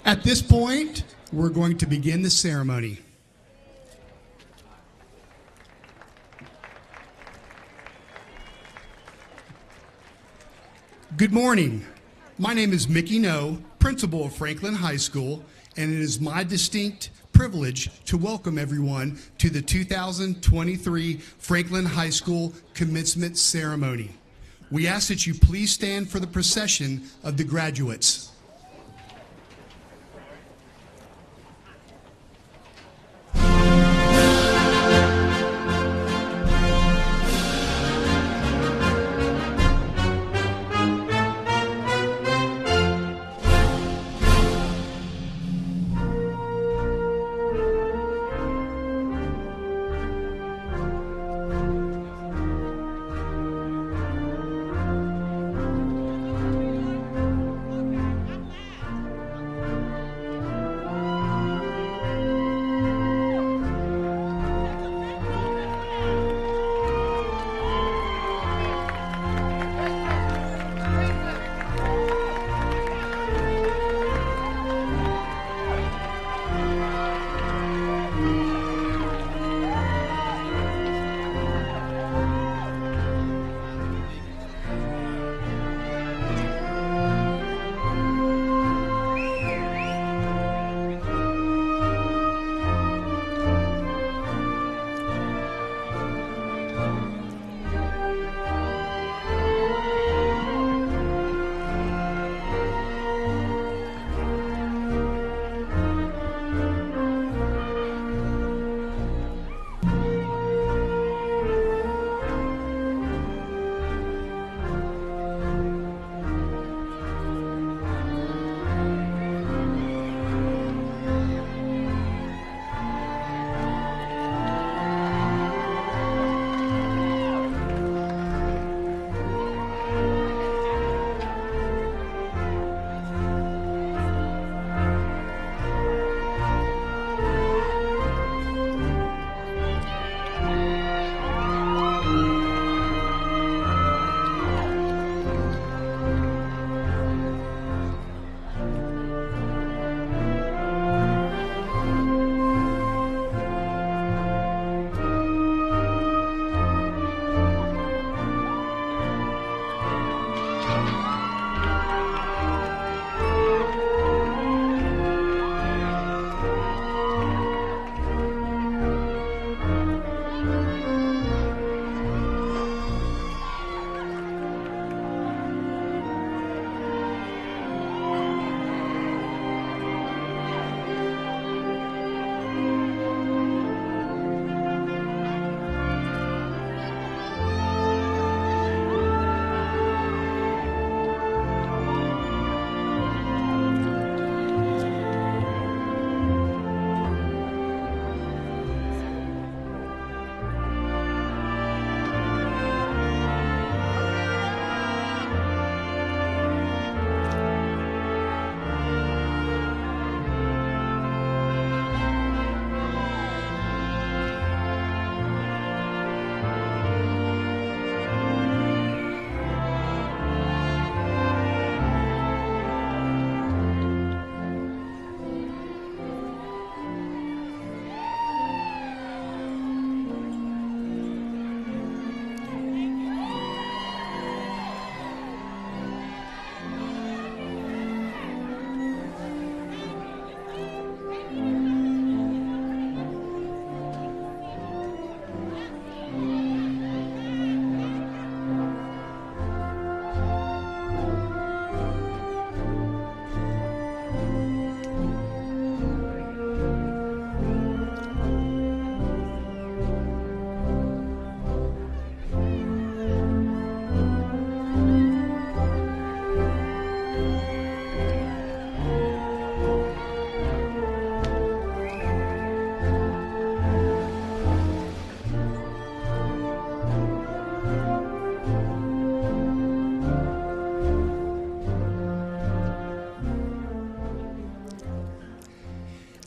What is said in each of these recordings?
At this point, we're going to begin the ceremony. Good morning. My name is Mickey No, principal of Franklin High School, and it is my distinct privilege to welcome everyone to the 2023 Franklin High School commencement ceremony. We ask that you please stand for the procession of the graduates.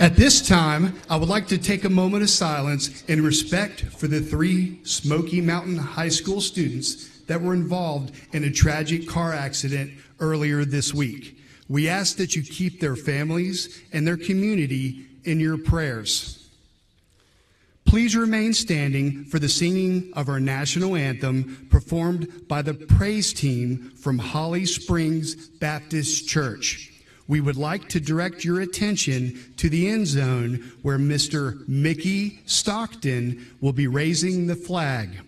At this time, I would like to take a moment of silence in respect for the 3 Smoky Mountain High School students that were involved in a tragic car accident earlier this week. We ask that you keep their families and their community in your prayers. Please remain standing for the singing of our national anthem performed by the praise team from Holly Springs Baptist Church. We would like to direct your attention to the end zone where Mr. Mickey Stockton will be raising the flag.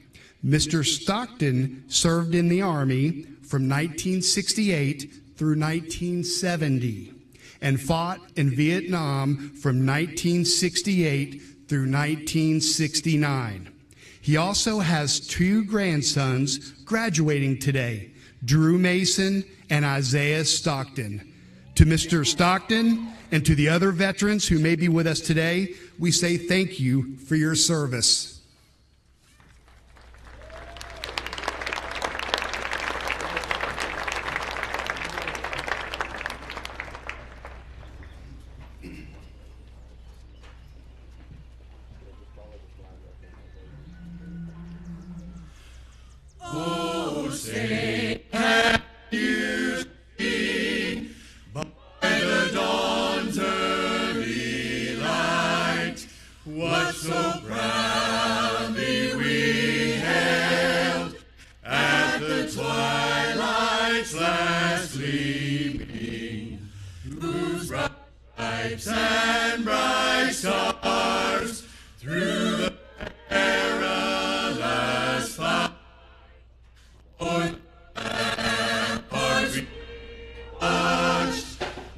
Mr. Stockton served in the Army from 1968 through 1970 and fought in Vietnam from 1968 through 1969. He also has two grandsons graduating today, Drew Mason and Isaiah Stockton. To Mr. Stockton and to the other veterans who may be with us today, we say thank you for your service. Oh, say, have you seen by the dawn's early light what so proudly we hailed at the twilight's last gleaming, whose bright stripes and bright stars through the perilous fight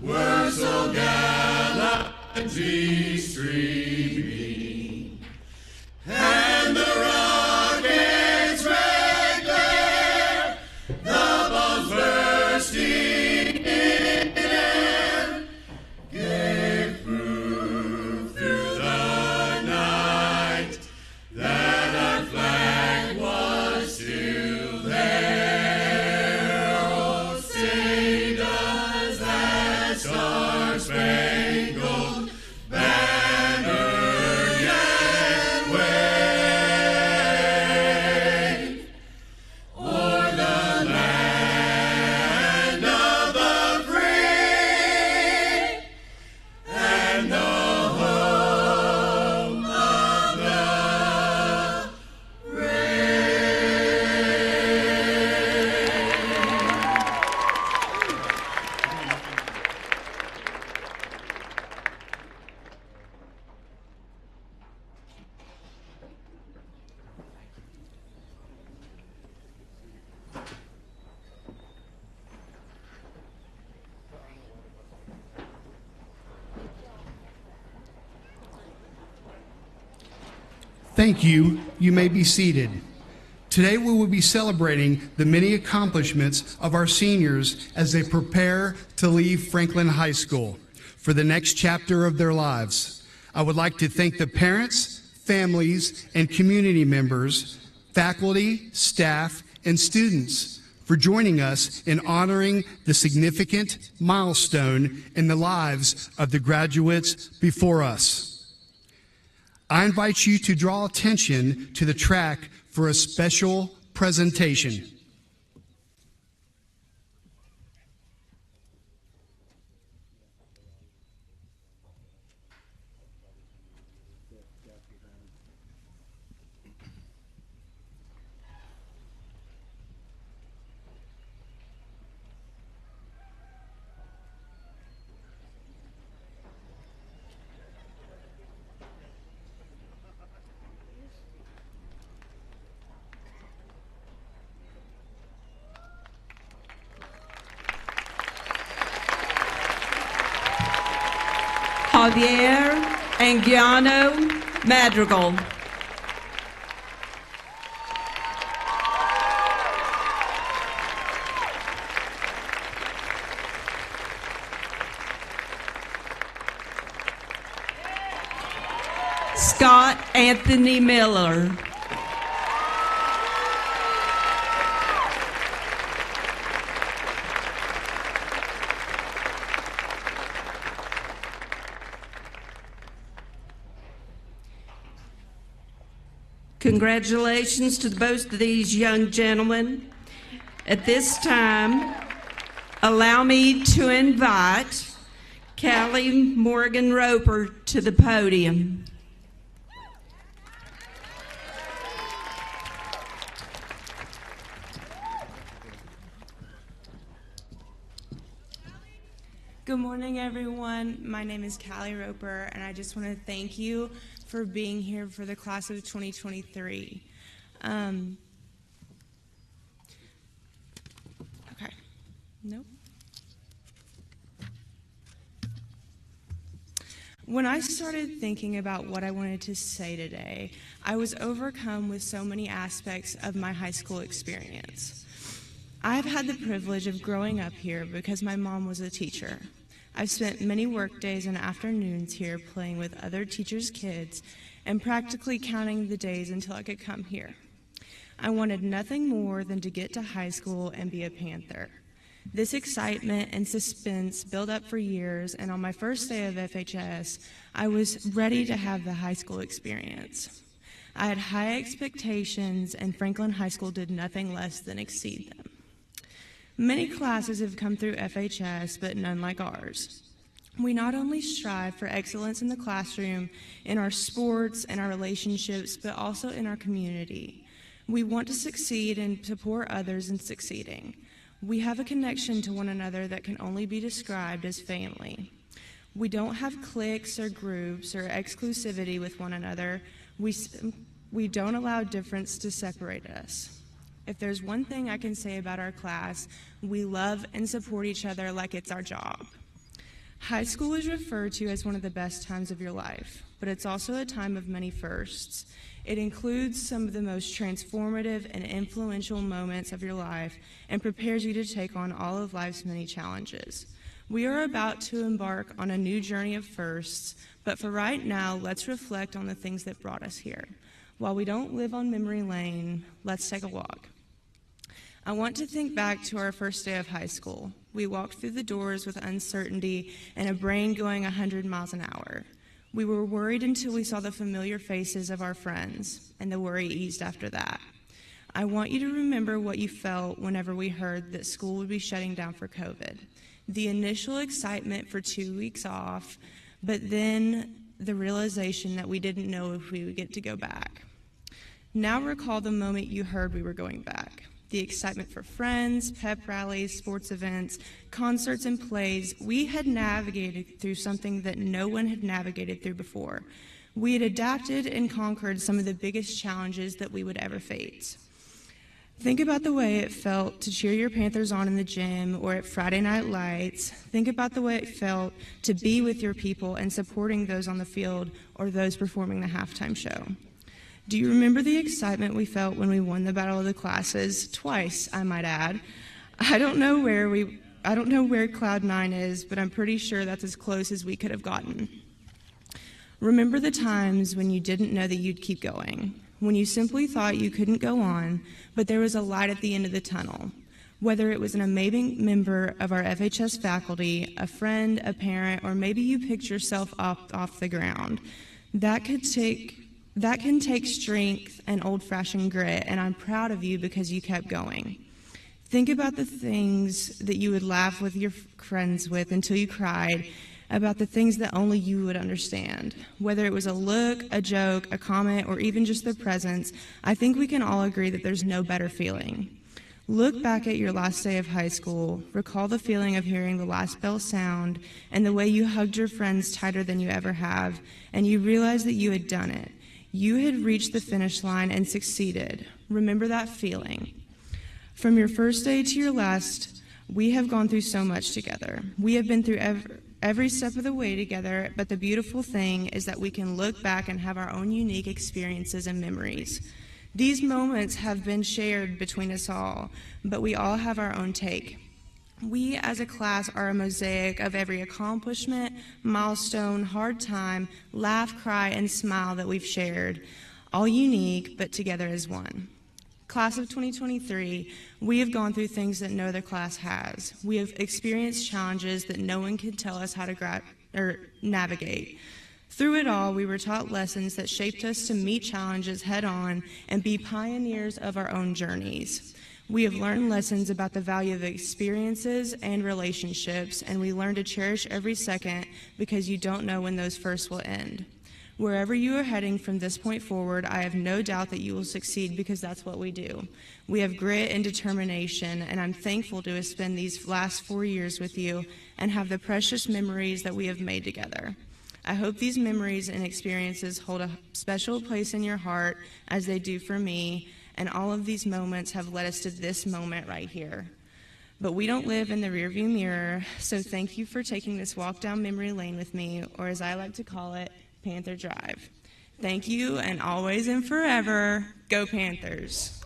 were so gallantly streaming, and the rocket's red glare, the bombs bursting in air, gave proof through the night that our flag was still there. Oh, say does that star-spangled banner yet wave o'er the land of the free and the home of the Thank you. You may be seated. Today we will be celebrating the many accomplishments of our seniors as they prepare to leave Franklin High School for the next chapter of their lives. I would like to thank the parents, families, and community members, faculty, staff, and students for joining us in honoring the significant milestone in the lives of the graduates before us. I invite you to draw attention to the track for a special presentation. Javier Anguiano Madrigal. Scott Anthony Miller. Congratulations to both of these young gentlemen. At this time, Allow me to invite Callie Morgan Roper to the podium. Good morning, everyone. My name is Callie Roper, and I just want to thank you for being here for the class of 2023. Okay. Nope. When I started thinking about what I wanted to say today, I was overcome with so many aspects of my high school experience. I've had the privilege of growing up here because my mom was a teacher. I've spent many work days and afternoons here playing with other teachers' kids and practically counting the days until I could come here. I wanted nothing more than to get to high school and be a Panther. This excitement and suspense built up for years, and on my first day of FHS, I was ready to have the high school experience. I had high expectations, and Franklin High School did nothing less than exceed them. Many classes have come through FHS, but none like ours. We not only strive for excellence in the classroom, in our sports, and our relationships, but also in our community. We want to succeed and support others in succeeding. We have a connection to one another that can only be described as family. We don't have cliques or groups or exclusivity with one another. We don't allow difference to separate us. If there's one thing I can say about our class, we love and support each other like it's our job. High school is referred to as one of the best times of your life, but it's also a time of many firsts. It includes some of the most transformative and influential moments of your life and prepares you to take on all of life's many challenges. We are about to embark on a new journey of firsts, but for right now, let's reflect on the things that brought us here. While we don't live on memory lane, let's take a walk. I want to think back to our first day of high school. We walked through the doors with uncertainty and a brain going 100 miles an hour. We were worried until we saw the familiar faces of our friends, and the worry eased after that. I want you to remember what you felt whenever we heard that school would be shutting down for COVID. The initial excitement for 2 weeks off, but then the realization that we didn't know if we would get to go back. Now recall the moment you heard we were going back. The excitement for friends, pep rallies, sports events, concerts, and plays. We had navigated through something that no one had navigated through before. We had adapted and conquered some of the biggest challenges that we would ever face. Think about the way it felt to cheer your Panthers on in the gym or at Friday Night Lights. Think about the way it felt to be with your people and supporting those on the field or those performing the halftime show. Do you remember the excitement we felt when we won the Battle of the Classes? Twice, I might add. I don't know where Cloud 9 is, but I'm pretty sure that's as close as we could have gotten. Remember the times when you didn't know that you'd keep going, when you simply thought you couldn't go on, but there was a light at the end of the tunnel. Whether it was an amazing member of our FHS faculty, a friend, a parent, or maybe you picked yourself up off the ground, that can take strength and old-fashioned grit, and I'm proud of you because you kept going. Think about the things that you would laugh with your friends with until you cried, about the things that only you would understand. Whether it was a look, a joke, a comment, or even just their presence, I think we can all agree that there's no better feeling. Look back at your last day of high school, recall the feeling of hearing the last bell sound and the way you hugged your friends tighter than you ever have, and you realized that you had done it. You had reached the finish line and succeeded. Remember that feeling. From your first day to your last, we have gone through so much together. We have been through every step of the way together, but the beautiful thing is that we can look back and have our own unique experiences and memories. These moments have been shared between us all, but we all have our own take. We as a class are a mosaic of every accomplishment, milestone, hard time, laugh, cry, and smile that we've shared, all unique, but together as one. Class of 2023, we have gone through things that no other class has. We have experienced challenges that no one can tell us how to navigate. Through it all, we were taught lessons that shaped us to meet challenges head on and be pioneers of our own journeys. We have learned lessons about the value of experiences and relationships, and we learn to cherish every second because you don't know when those first will end. Wherever you are heading from this point forward, I have no doubt that you will succeed because that's what we do. We have grit and determination, and I'm thankful to have spent these last 4 years with you and have the precious memories that we have made together. I hope these memories and experiences hold a special place in your heart as they do for me, and all of these moments have led us to this moment right here. But we don't live in the rearview mirror, so thank you for taking this walk down memory lane with me, or as I like to call it, Panther Drive. Thank you, and always and forever, go Panthers.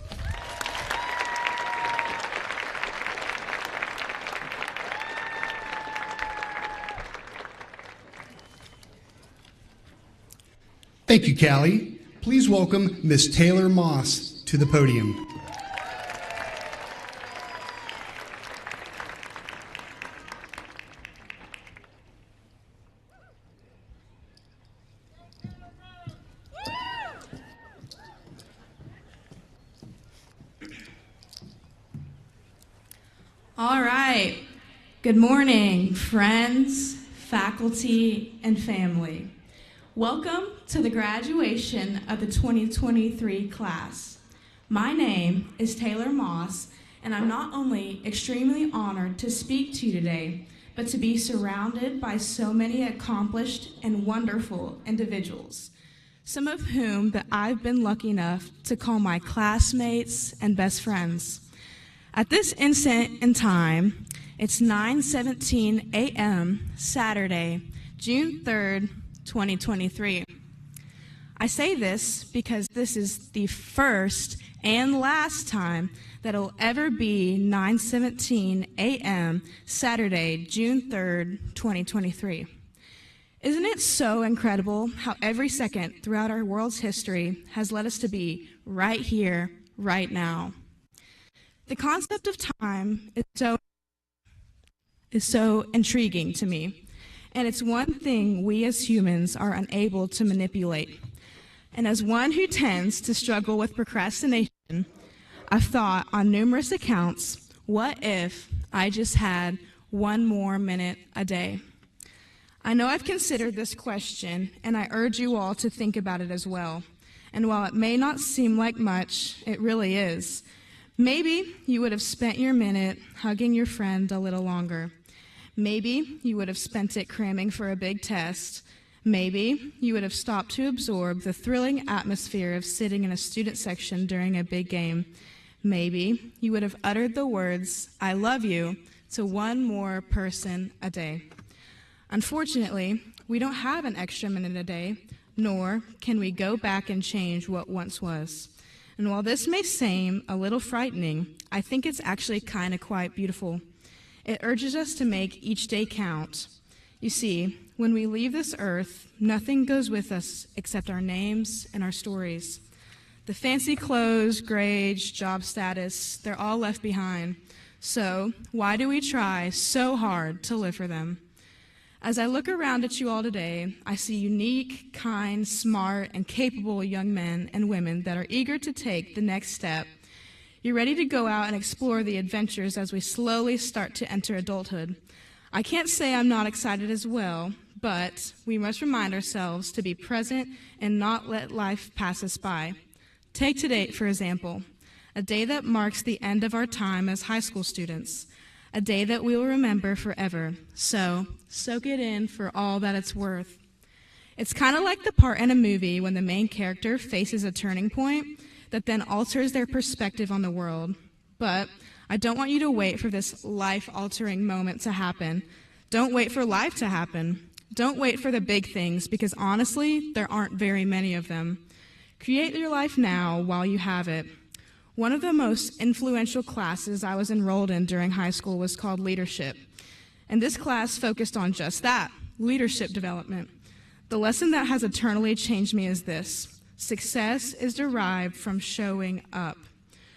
Thank you, Callie. Please welcome Miss Taylor Moss to the podium. All right. Good morning, friends, faculty, and family. Welcome to the graduation of the 2023 class. My name is Taylor Moss, and I'm not only extremely honored to speak to you today, but to be surrounded by so many accomplished and wonderful individuals, some of whom that I've been lucky enough to call my classmates and best friends. At this instant in time, it's 9:17 a.m. Saturday, June 3rd, 2023. I say this because this is the first and last time that it'll ever be 9:17 a.m. Saturday, June 3rd, 2023. Isn't it so incredible how every second throughout our world's history has led us to be right here, right now? The concept of time is so intriguing to me, and it's one thing we as humans are unable to manipulate. And as one who tends to struggle with procrastination, I've thought on numerous accounts, what if I just had one more minute a day? I know I've considered this question, and I urge you all to think about it as well. And while it may not seem like much, it really is. Maybe you would have spent your minute hugging your friend a little longer. Maybe you would have spent it cramming for a big test. Maybe you would have stopped to absorb the thrilling atmosphere of sitting in a student section during a big game. Maybe you would have uttered the words, "I love you," to one more person a day. Unfortunately, we don't have an extra minute a day, nor can we go back and change what once was. And while this may seem a little frightening, I think it's actually kind of quite beautiful. It urges us to make each day count. You see, when we leave this earth, nothing goes with us except our names and our stories. The fancy clothes, grades, job status, they're all left behind. So why do we try so hard to live for them? As I look around at you all today, I see unique, kind, smart, and capable young men and women that are eager to take the next step. You're ready to go out and explore the adventures as we slowly start to enter adulthood. I can't say I'm not excited as well, but we must remind ourselves to be present and not let life pass us by. Take today, for example, a day that marks the end of our time as high school students. A day that we will remember forever. So, soak it in for all that it's worth. It's kind of like the part in a movie when the main character faces a turning point that then alters their perspective on the world. But I don't want you to wait for this life-altering moment to happen. Don't wait for life to happen. Don't wait for the big things, because honestly, there aren't very many of them. Create your life now while you have it. One of the most influential classes I was enrolled in during high school was called leadership. And this class focused on just that, leadership development. The lesson that has eternally changed me is this: success is derived from showing up.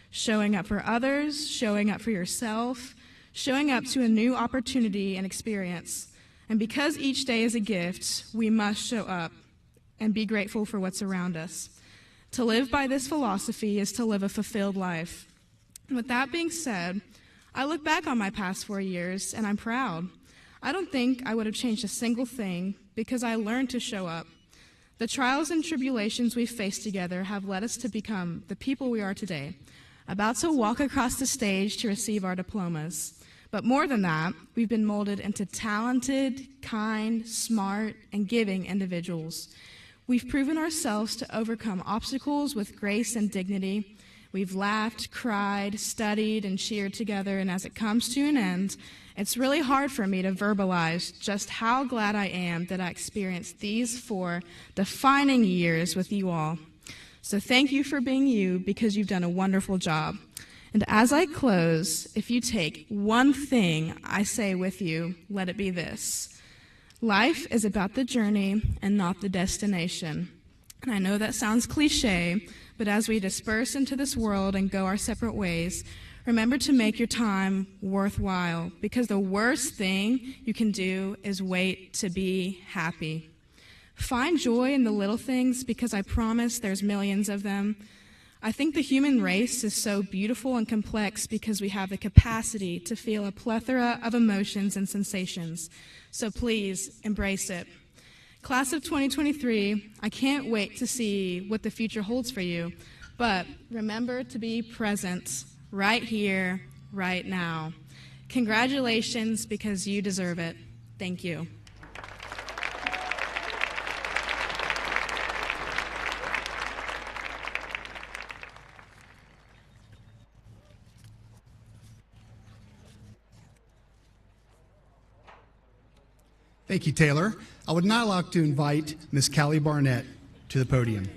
Showing up for others, showing up for yourself, showing up to a new opportunity and experience. And because each day is a gift, we must show up and be grateful for what's around us. To live by this philosophy is to live a fulfilled life. With that being said, I look back on my past 4 years and I'm proud. I don't think I would have changed a single thing because I learned to show up. The trials and tribulations we've faced together have led us to become the people we are today, about to walk across the stage to receive our diplomas. But more than that, we've been molded into talented, kind, smart, and giving individuals. We've proven ourselves to overcome obstacles with grace and dignity. We've laughed, cried, studied, and cheered together, and as it comes to an end, it's really hard for me to verbalize just how glad I am that I experienced these 4 defining years with you all. So thank you for being you, because you've done a wonderful job. And as I close, if you take one thing I say with you, let it be this. Life is about the journey and not the destination. And I know that sounds cliche, but as we disperse into this world and go our separate ways, remember to make your time worthwhile, because the worst thing you can do is wait to be happy. Find joy in the little things, because I promise there's millions of them. I think the human race is so beautiful and complex because we have the capacity to feel a plethora of emotions and sensations. So please embrace it. Class of 2023, I can't wait to see what the future holds for you, but remember to be present right here, right now. Congratulations, because you deserve it. Thank you. Thank you, Taylor. I would now like to invite Ms. Cali Barnett to the podium.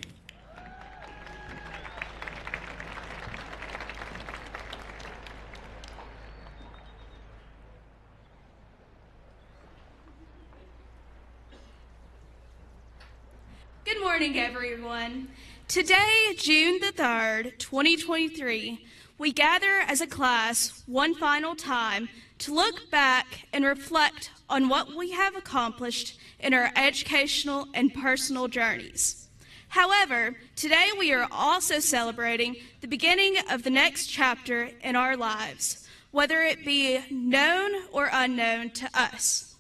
Good morning, everyone. Today, June the 3rd, 2023, we gather as a class one final time to look back and reflect on what we have accomplished in our educational and personal journeys. However, today we are also celebrating the beginning of the next chapter in our lives, whether it be known or unknown to us.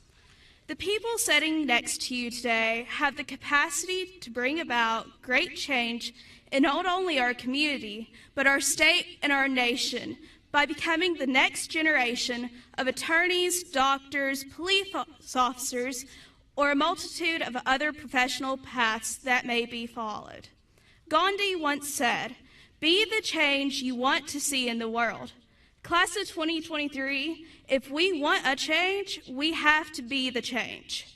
The people sitting next to you today have the capacity to bring about great change in not only our community, but our state and our nation by becoming the next generation of attorneys, doctors, police officers, or a multitude of other professional paths that may be followed. Gandhi once said, "Be the change you want to see in the world." Class of 2023, if we want a change, we have to be the change.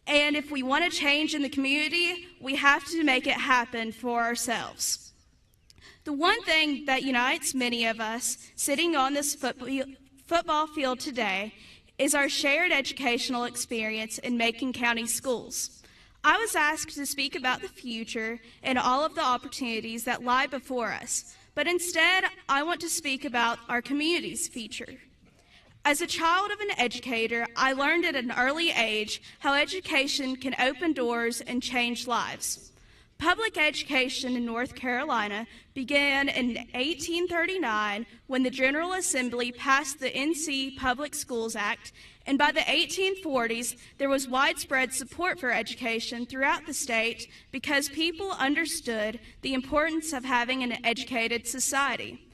And if we want a change in the community, we have to make it happen for ourselves. The one thing that unites many of us sitting on this football field today is our shared educational experience in Macon County schools. I was asked to speak about the future and all of the opportunities that lie before us, but instead I want to speak about our community's future. As a child of an educator, I learned at an early age how education can open doors and change lives. Public education in North Carolina began in 1839 when the General Assembly passed the NC Public Schools Act, and by the 1840s there was widespread support for education throughout the state because people understood the importance of having an educated society.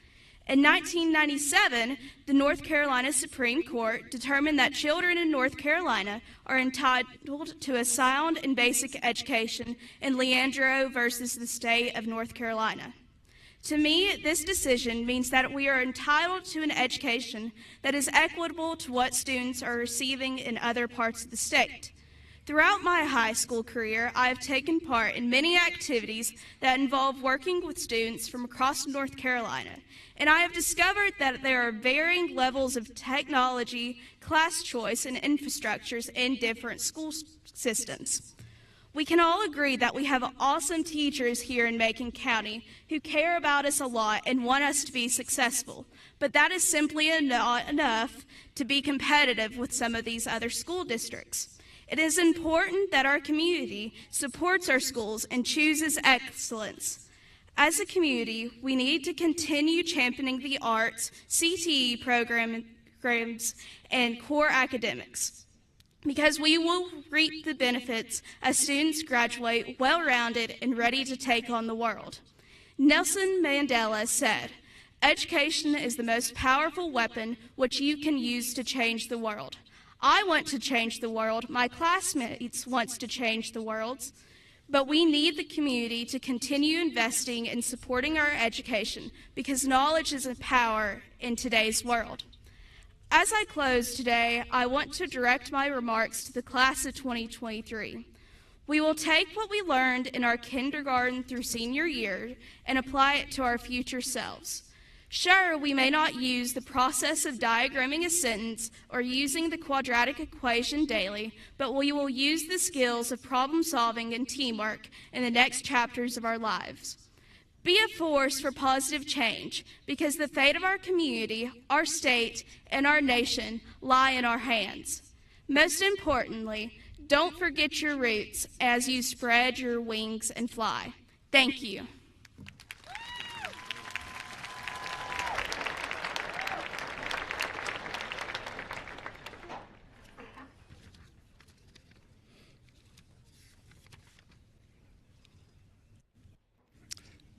In 1997, the North Carolina Supreme Court determined that children in North Carolina are entitled to a sound and basic education in Leandro versus the state of North Carolina. To me, this decision means that we are entitled to an education that is equitable to what students are receiving in other parts of the state. Throughout my high school career, I have taken part in many activities that involve working with students from across North Carolina, and I have discovered that there are varying levels of technology, class choice, and infrastructures in different school systems. We can all agree that we have awesome teachers here in Macon County who care about us a lot and want us to be successful, but that is simply not enough to be competitive with some of these other school districts. It is important that our community supports our schools and chooses excellence. As a community, we need to continue championing the arts, CTE programs, and core academics, because we will reap the benefits as students graduate well-rounded and ready to take on the world. Nelson Mandela said, "Education is the most powerful weapon which you can use to change the world." I want to change the world. My classmates want to change the world. But we need the community to continue investing in supporting our education, because knowledge is a power in today's world. As I close today, I want to direct my remarks to the class of 2023. We will take what we learned in our kindergarten through senior year and apply it to our future selves. Sure, we may not use the process of diagramming a sentence or using the quadratic equation daily, but we will use the skills of problem solving and teamwork in the next chapters of our lives. Be a force for positive change, because the fate of our community, our state, and our nation lie in our hands. Most importantly, don't forget your roots as you spread your wings and fly. Thank you.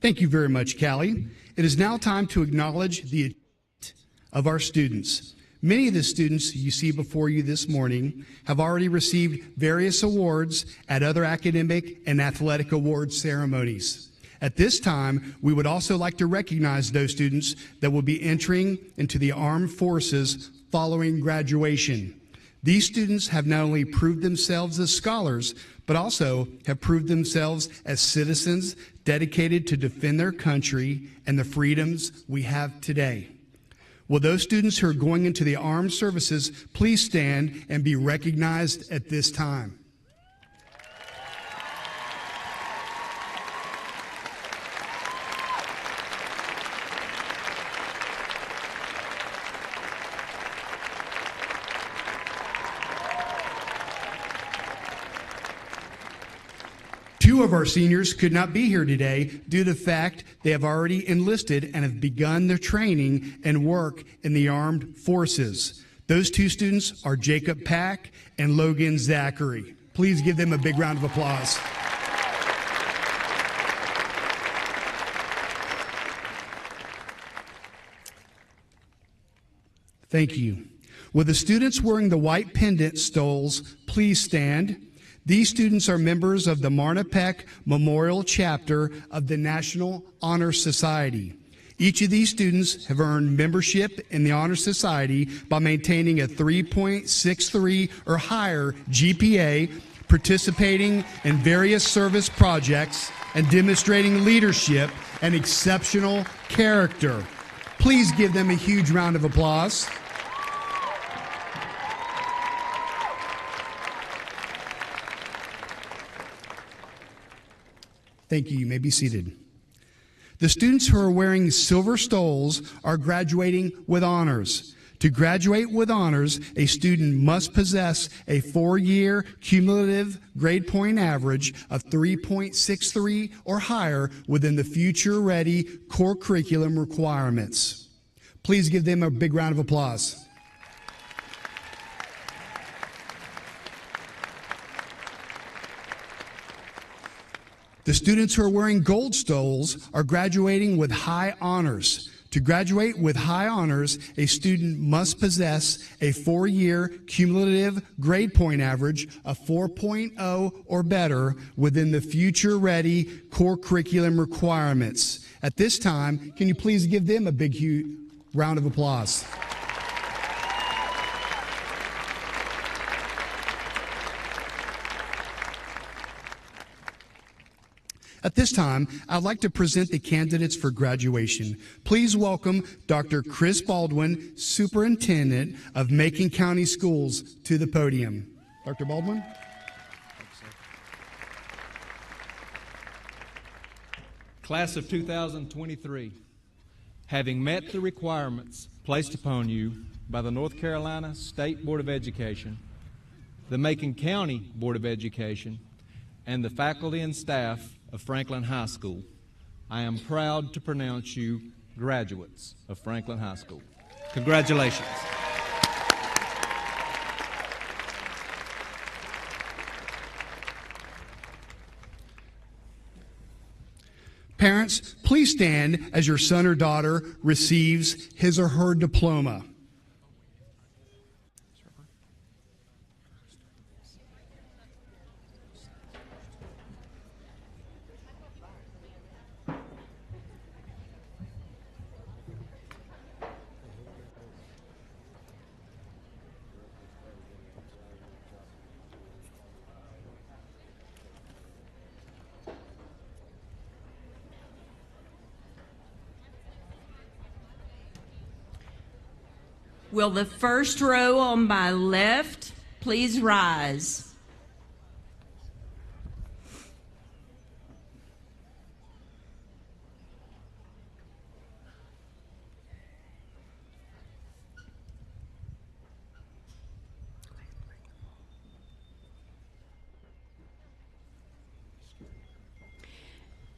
Thank you very much, Callie. It is now time to acknowledge the achievement of our students. Many of the students you see before you this morning have already received various awards at other academic and athletic award ceremonies. At this time, we would also like to recognize those students that will be entering into the armed forces following graduation. These students have not only proved themselves as scholars, but also have proved themselves as citizens dedicated to defend their country and the freedoms we have today. Will those students who are going into the armed services please stand and be recognized at this time? Two of our seniors could not be here today due to the fact they have already enlisted and have begun their training and work in the armed forces. Those two students are Jacob Pack and Logan Zachary. Please give them a big round of applause. Thank you. Will the students wearing the white pendant stoles please stand? These students are members of the Marnapec Memorial Chapter of the National Honor Society. Each of these students have earned membership in the Honor Society by maintaining a 3.63 or higher GPA, participating in various service projects, and demonstrating leadership and exceptional character. Please give them a huge round of applause. Thank you. You may be seated. The students who are wearing silver stoles are graduating with honors. To graduate with honors, a student must possess a 4-year cumulative grade point average of 3.63 or higher within the future-ready core curriculum requirements. Please give them a big round of applause. The students who are wearing gold stoles are graduating with high honors. To graduate with high honors, a student must possess a 4-year cumulative grade point average of 4.0 or better within the future-ready core curriculum requirements. At this time, can you please give them a big, huge round of applause? At this time, I'd like to present the candidates for graduation. Please welcome Dr. Chris Baldwin, Superintendent of Macon County Schools, to the podium. Dr. Baldwin? Class of 2023, having met the requirements placed upon you by the North Carolina State Board of Education, the Macon County Board of Education, and the faculty and staff of Franklin High School, I am proud to pronounce you graduates of Franklin High School. Congratulations. Parents, please stand as your son or daughter receives his or her diploma. Will the first row on my left please rise?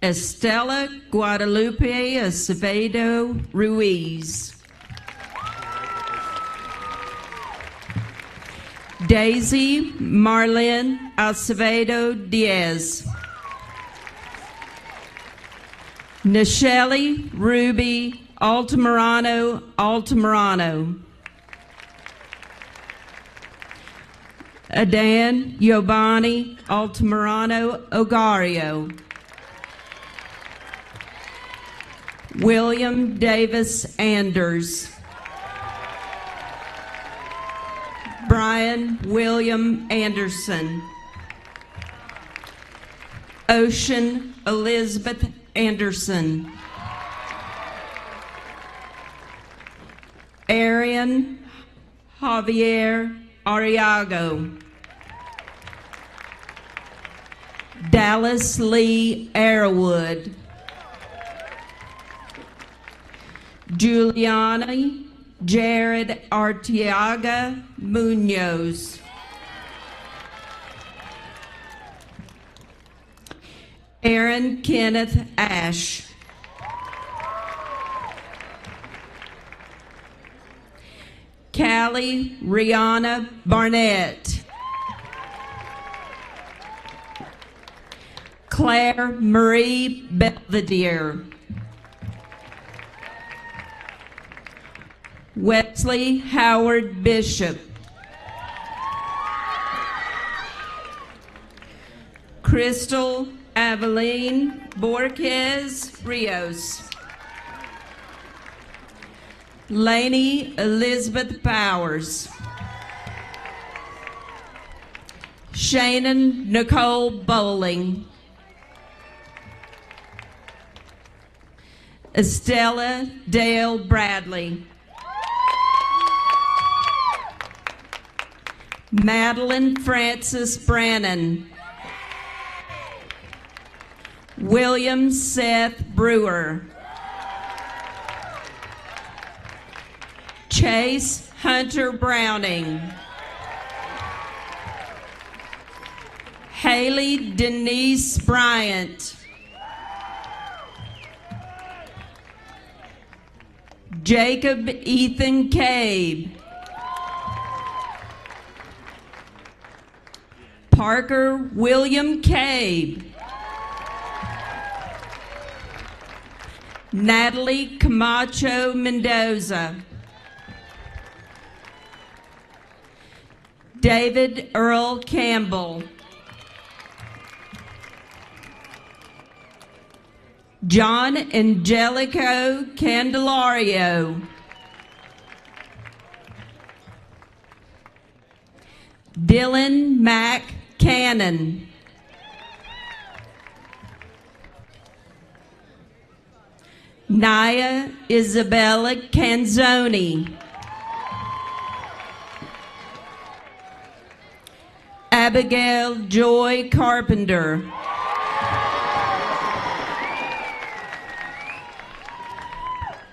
Estela Guadalupe Acevedo Ruiz. Daisy Marlene Acevedo Diaz. Nichelle Ruby Altamirano. Adan Yobani Altamirano Ogario. William Davis Anders. Brian William Anderson. Ocean Elizabeth Anderson. Arian Javier Arriago. Dallas Lee Arrowood. Giuliani Jared Arteaga Munoz. Aaron Kenneth Ash. Callie Rihanna Barnett. Claire Marie Belvedere. Wesley Howard Bishop. Crystal Aveline Borges Rios. Lainey Elizabeth Powers. Shannon Nicole Bowling. Estella Dale Bradley. Madeline Francis Brannon. William Seth Brewer. Chase Hunter Browning. Haley Denise Bryant. Jacob Ethan Cabe. Parker William Cabe. Natalie Camacho Mendoza. David Earl Campbell. John Angelico Candelario. Dylan Mack Cannon. Naya Isabella Canzoni. Abigail Joy Carpenter.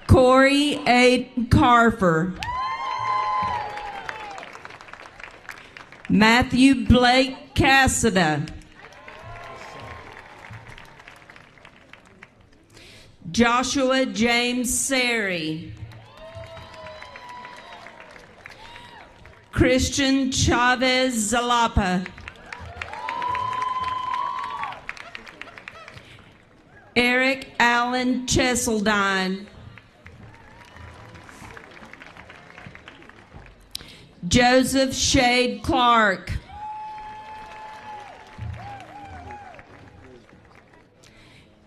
Corey Aiden Carfer. Matthew Blake Cassida. Joshua James Sari, Christian Chavez Zalapa, Eric Allen Cheseldine, Joseph Shade Clark,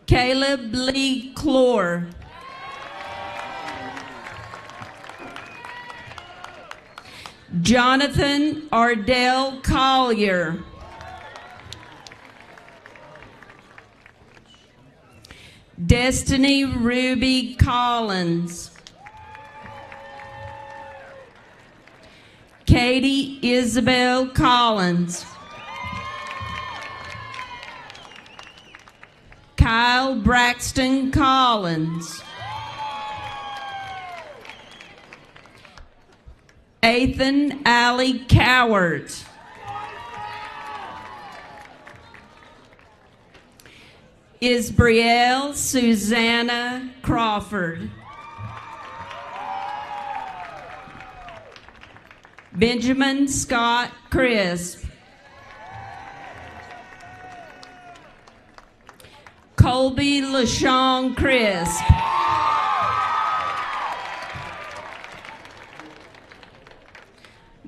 Caleb Lee Clore, Jonathan Ardell Collier, Destiny Ruby Collins, Katie Isabel Collins, Kyle Braxton Collins, Ethan Alley Coward, Isbrielle Susanna Crawford, Benjamin Scott Crisp, Colby LaShawn Crisp,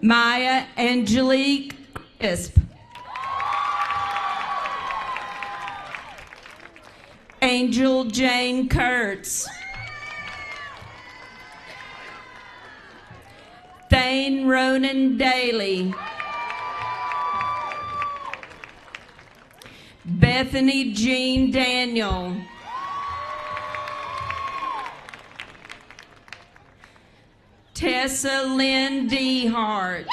Maya Angelique Crisp, Angel Jane Kurtz, Thane Ronan Daly, Bethany Jean Daniel, Tessa Lynn Dehart,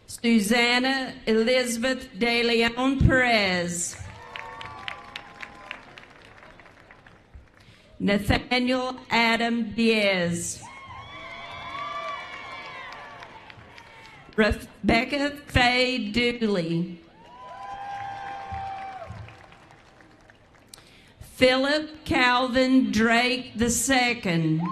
Susanna Elizabeth De Leon Perez, Nathaniel Adam Diaz, Rebecca Faye Dooley, Philip Calvin Drake II,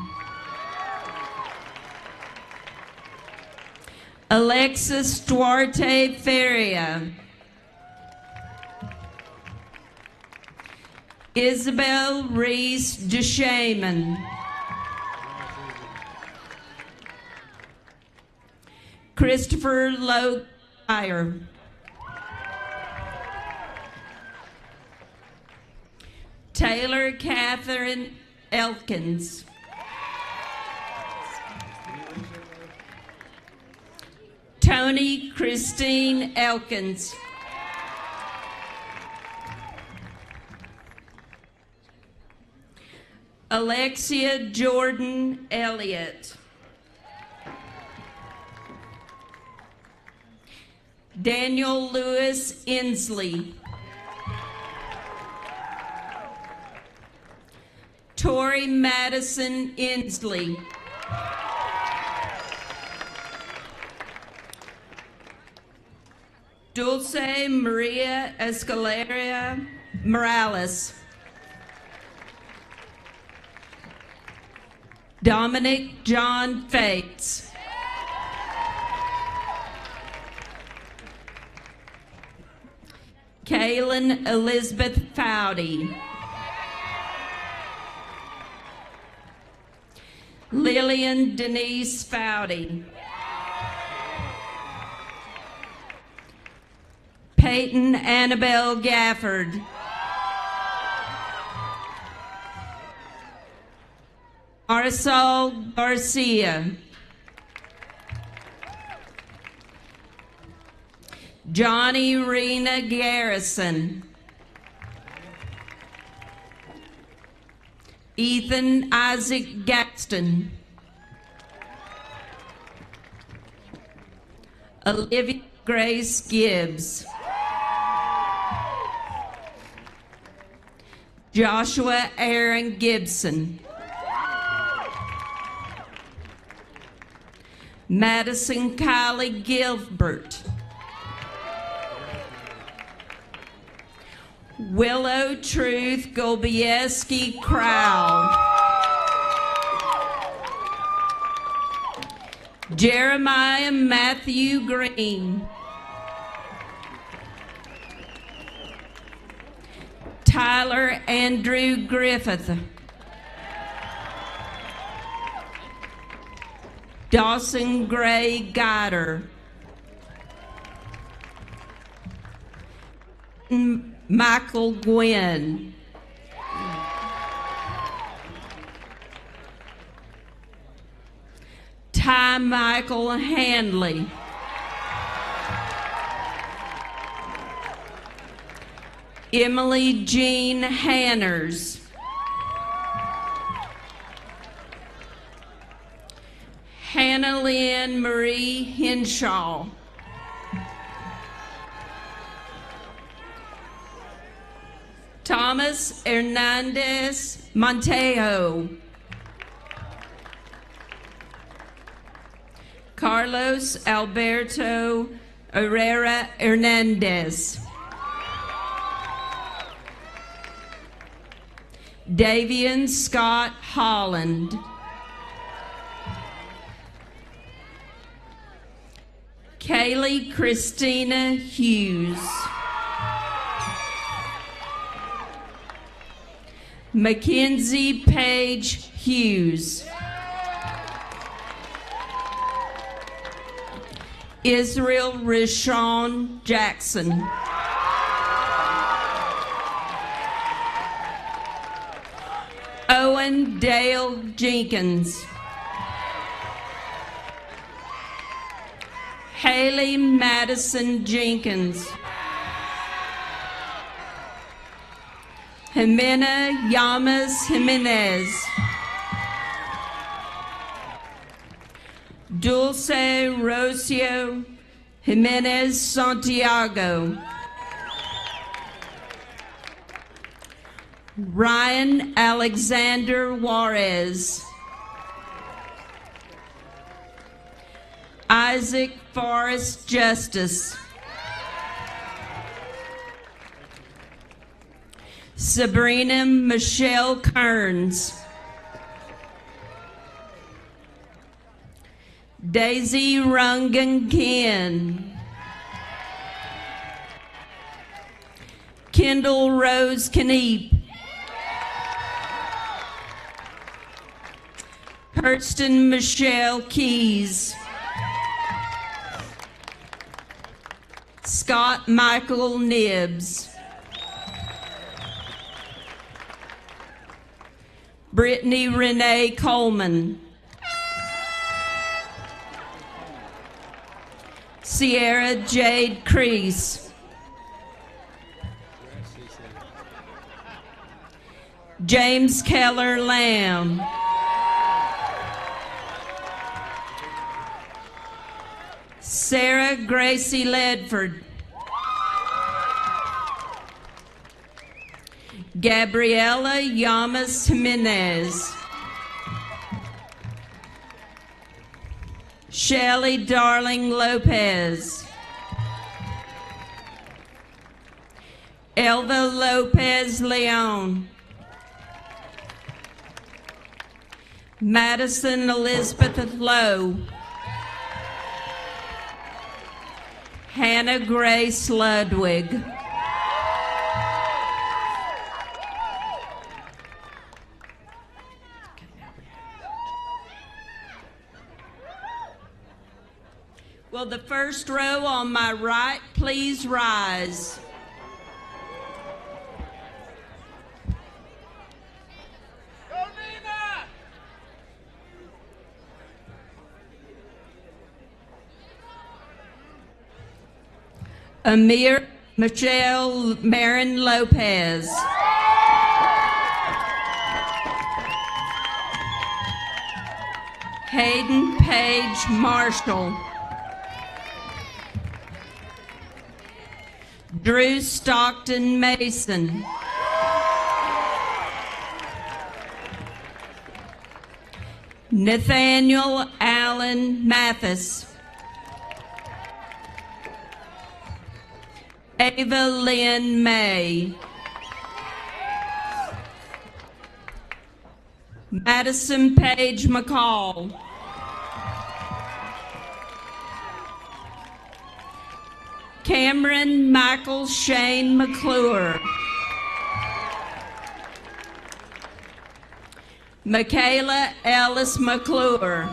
Alexis Duarte Feria, Isabel Reese DeShaman, Christopher Lowe-Dyer, Taylor Catherine Elkins, Tony Christine Elkins, Alexia Jordan Elliott, Daniel Lewis Inslee, Tori Madison Inslee, Dulce Maria Escalera Morales, Dominic John Fates, Kaylin Elizabeth Fowdy, Lillian Denise Fowdy, Peyton Annabelle Gafford, Marisol Garcia, Johnny Rena Garrison, Ethan Isaac Gaxton, Olivia Grace Gibbs, Joshua Aaron Gibson, Madison Kylie Gilbert, Willow Truth Golbieski Crowd. Jeremiah Matthew Green. Tyler Andrew Griffith. Dawson Gray Guider. Michael Gwynn. Ty Michael Handley. Emily Jean Hanners. Hannah Lynn Marie Henshaw. Thomas Hernandez Montejo. Carlos Alberto Herrera Hernandez. Davian Scott Holland. Kaylee Christina Hughes. Mackenzie Page Hughes. Israel Rashawn Jackson. Owen Dale Jenkins. Haley Madison Jenkins. Jimena Llamas Jimenez. Dulce Rocio Jimenez Santiago. Ryan Alexander Juarez. Isaac Forrest Justice. Sabrina Michelle Kearns. Daisy Rungan Ken. Kendall Rose Kneep. Kirsten Michelle Keys. Scott Michael Nibbs. Brittany Renee Coleman. Sierra Jade Crease. James Keller Lamb. Sarah Gracie Ledford. Gabriela Llamas Jimenez. Shelley Darling Lopez. Elva Lopez Leon. Madison Elizabeth Lowe. Hannah Grace Ludwig. Will the first row on my right please rise? Amir Michelle Marin Lopez. Hayden Page Marshall. Drew Stockton Mason. Nathaniel Allen Mathis. Ava Lynn May. Madison Page McCall. Cameron Michael Shane McClure. Michaela Ellis McClure.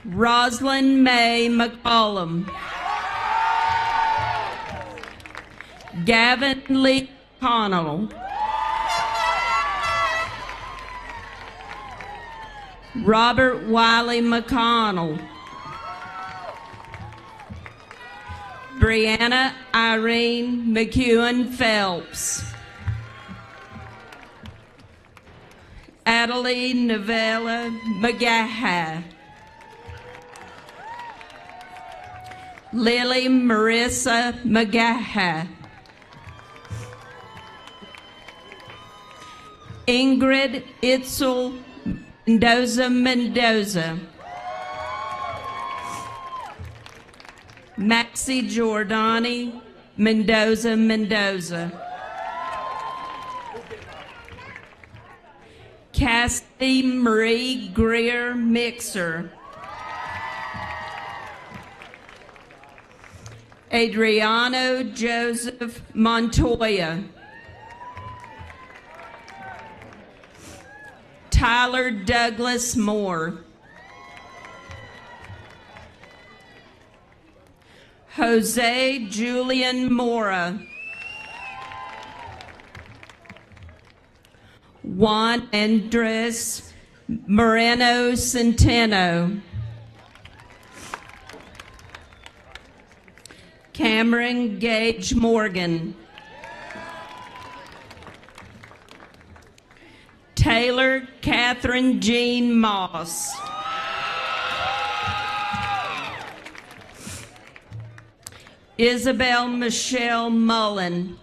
Rosalind May McCollum. Gavin Lee Connell. Robert Wiley McConnell. Brianna Irene McEwen Phelps. Adeline Novella McGaha. Lily Marissa McGaha. Ingrid Itzel Mendoza. Maxie Giordani Mendoza. Cassidy Marie Greer Mixer. Adriano Joseph Montoya. Tyler Douglas Moore. Jose Julian Mora. Juan Andres Moreno Centeno. Cameron Gage Morgan. Taylor Catherine Jean Moss. Isabel Michelle Mullen.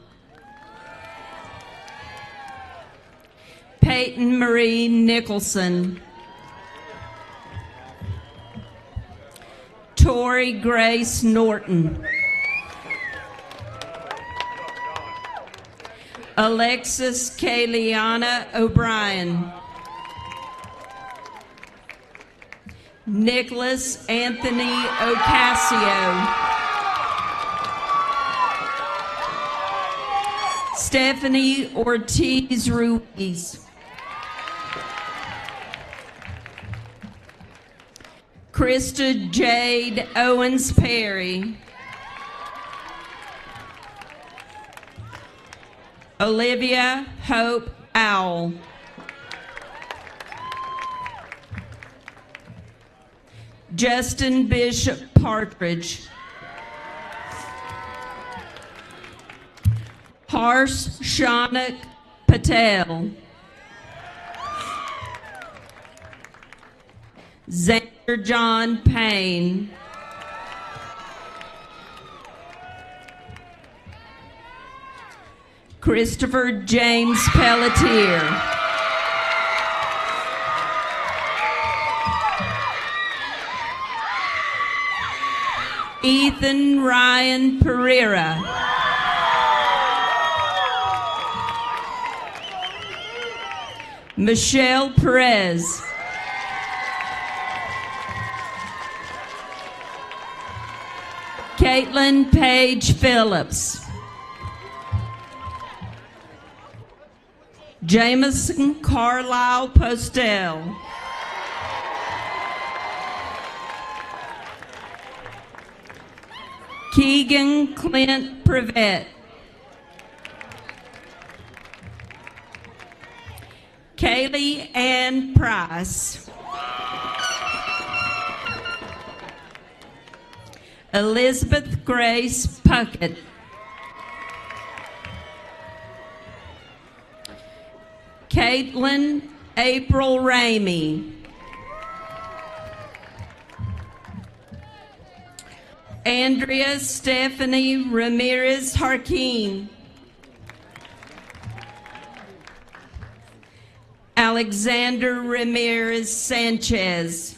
Peyton Marie Nicholson. Tori Grace Norton. Alexis Kayliana O'Brien. Nicholas Anthony Ocasio. Stephanie Ortiz Ruiz. Krista Jade Owens Perry. Olivia Hope Owl. Justin Bishop Partridge. Harsh Shanak Patel. Xander John Payne. Christopher James Pelletier. Ethan Ryan Pereira. Michelle Perez. Caitlin Page Phillips. Jameson Carlisle Postel. Keegan Clint Prevette. Kaylee Ann Price. Elizabeth Grace Puckett. Caitlin April Ramey. Andrea Stephanie Ramirez Harkin. Alexander Ramirez Sanchez.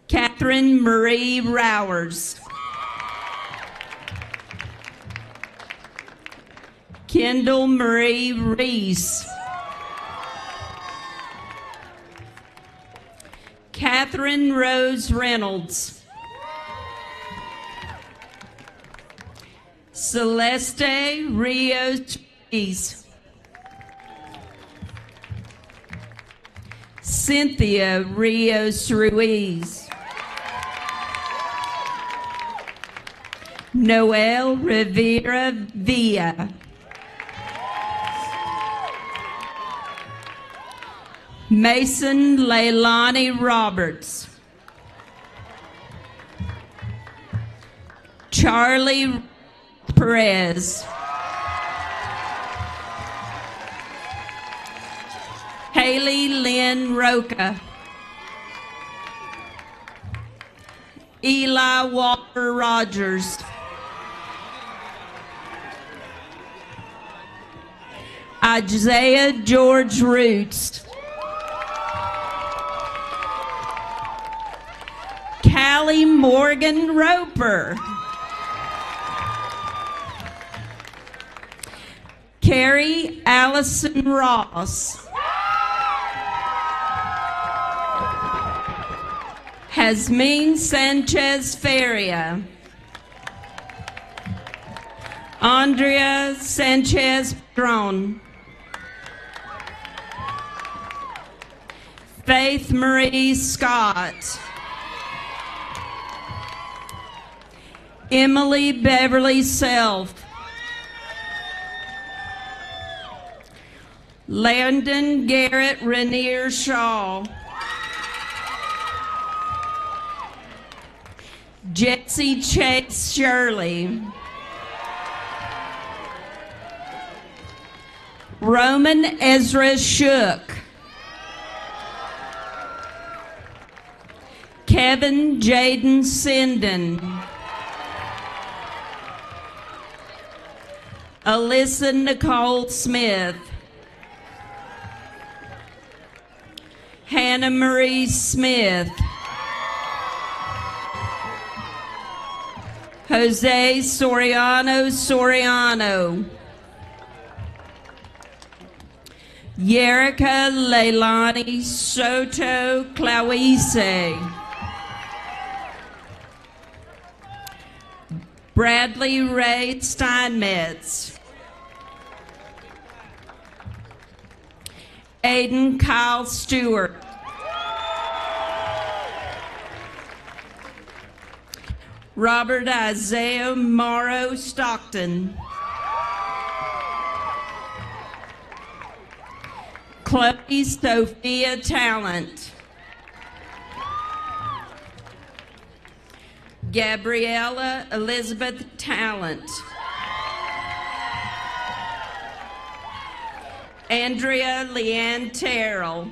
Catherine Marie Rowers. Kendall Marie Reese. Catherine Rose Reynolds. Celeste Rios Ruiz. Cynthia Rios Ruiz. Noel Rivera Villa. Mason Leilani Roberts. Charlie Perez. Haley Lynn Roca. Eli Walker Rogers. Isaiah George Roots. Callie Morgan Roper. Carrie Allison Ross. Hasmin Sanchez Feria. Andrea Sanchez Padron. Faith Marie Scott. Emily Beverly Self. Landon Garrett Rainier Shaw. Jesse Chase Shirley. Roman Ezra Shook. Kevin Jaden Sinden. Alyssa Nicole Smith. Hannah Marie Smith. Jose Soriano. Yerika Leilani Soto Clawise. Bradley Ray Steinmetz. Aiden Kyle Stewart. Robert Isaiah Morrow Stockton. Chloe Sophia Talent. Gabriella Elizabeth Talent. Andrea Leanne Terrell.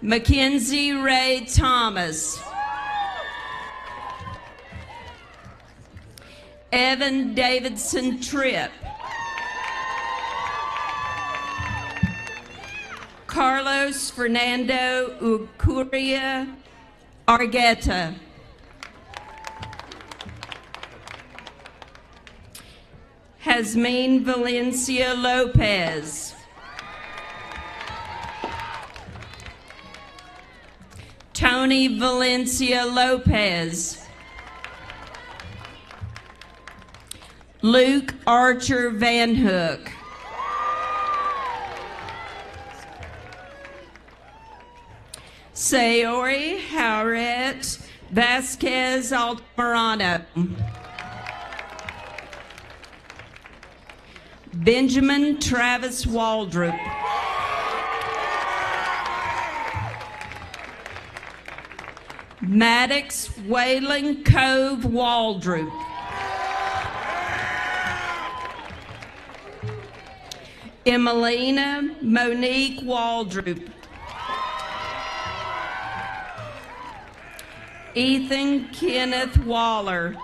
Mackenzie Ray Thomas. Evan Davidson Tripp. Carlos Fernando Ucuria Argueta. Hasmin Valencia Lopez. Tony Valencia Lopez. Luke Archer Van Hook. Sayori Harriet Vasquez Altamirano. Benjamin Travis Waldrop. Maddox Wayland Cove Waldrop. Emelina Monique Waldrop. Ethan Kenneth Waller.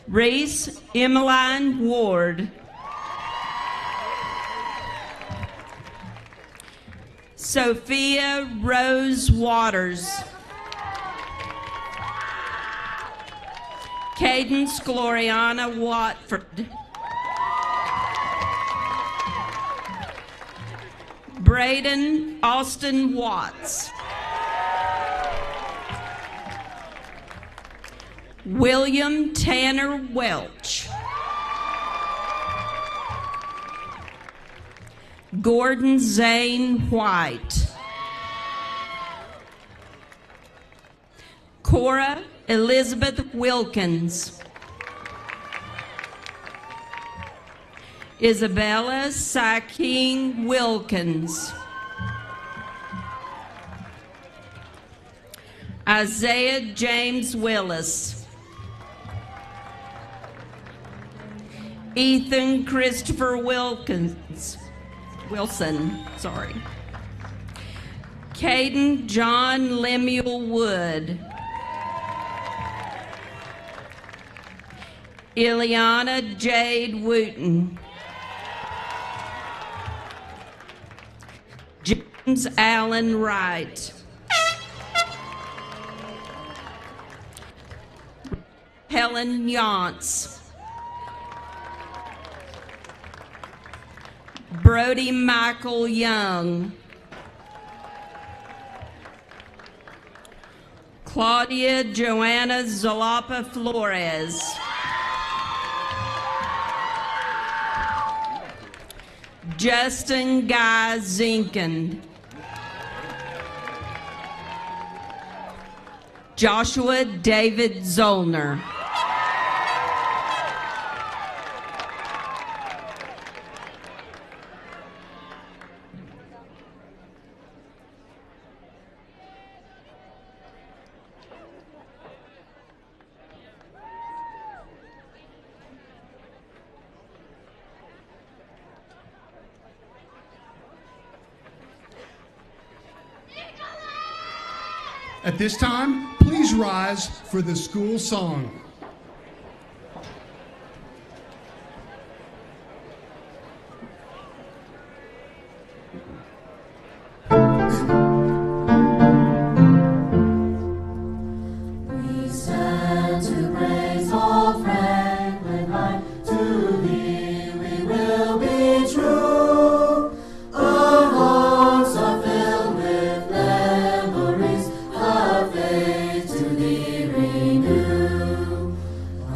Reese Emmeline Ward. Sophia Rose Waters. Cadence Gloriana Watford. Braden Austin Watts. William Tanner Welch. Gordon Zane White. Cora Elizabeth Wilkins. Isabella Saking Wilkins. Isaiah James Willis. Ethan Christopher Wilson. Caden John Lemuel Wood. Ileana Jade Wooten. James Allen Wright. Helen Yance. Brody Michael Young. Claudia Joanna Zalapa Flores. Justin Guy Zinken. Joshua David Zollner. At this time, please rise for the school song. We stand to praise all Franklin High. To thee we will be true. Our hearts are filled with memories. Our faith to thee renew.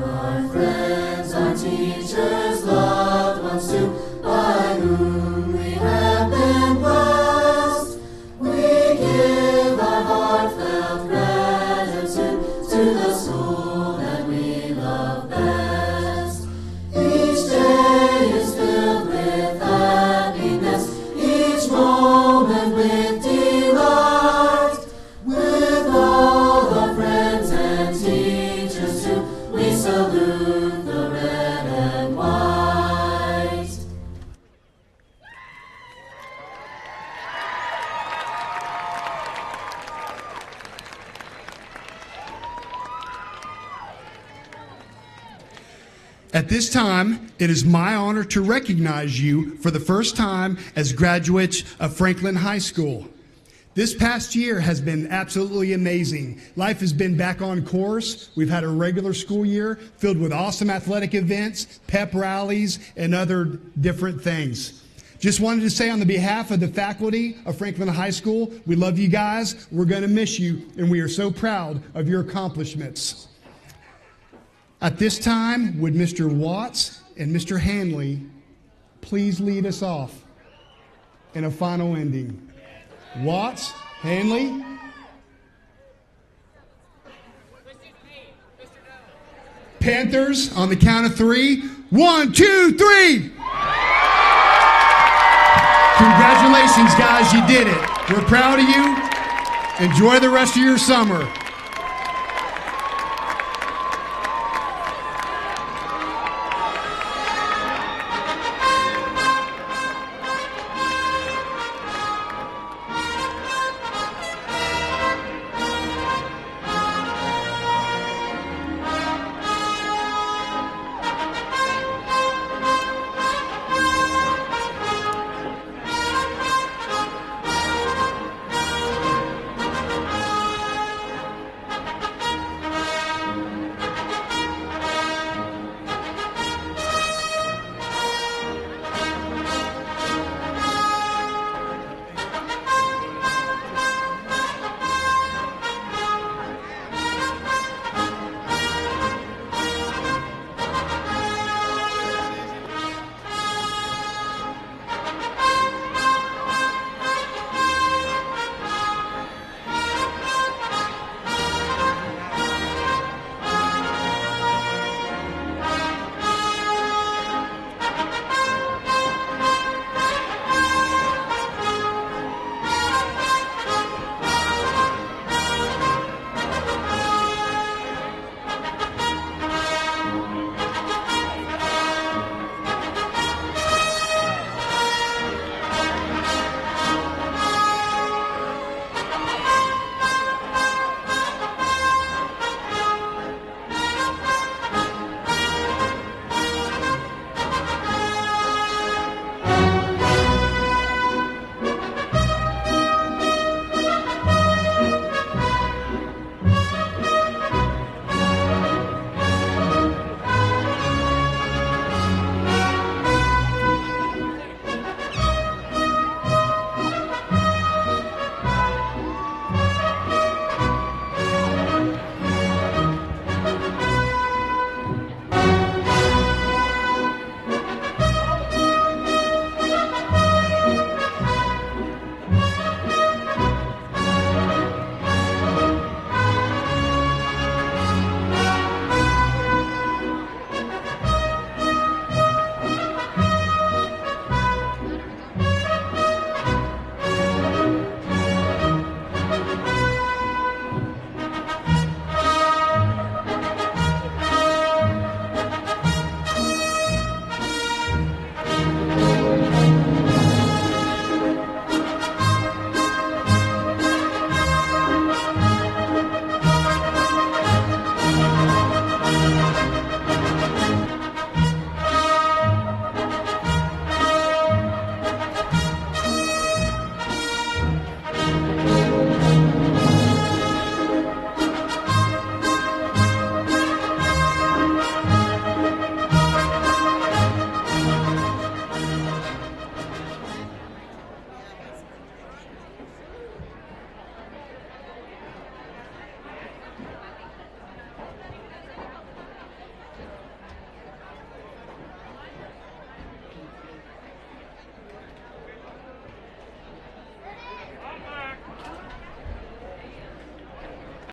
Our friends, our teachers, loved ones too, by whom we have been blessed. We give our heartfelt gratitude to the school that we love best. Each day is filled with happiness, each moment with delight. With all our friends and teachers too, we salute the red and white. At this time, it is my honor to recognize you for the first time as graduates of Franklin High School. This past year has been absolutely amazing. Life has been back on course. We've had a regular school year filled with awesome athletic events, pep rallies, and other different things. Just wanted to say on the behalf of the faculty of Franklin High School, we love you guys, we're going to miss you, and we are so proud of your accomplishments. At this time, would Mr. Watts and Mr. Hanley please lead us off in a final ending? Watts, Hanley. Panthers, on the count of 3. 1, 2, 3. Congratulations, guys, you did it. We're proud of you. Enjoy the rest of your summer.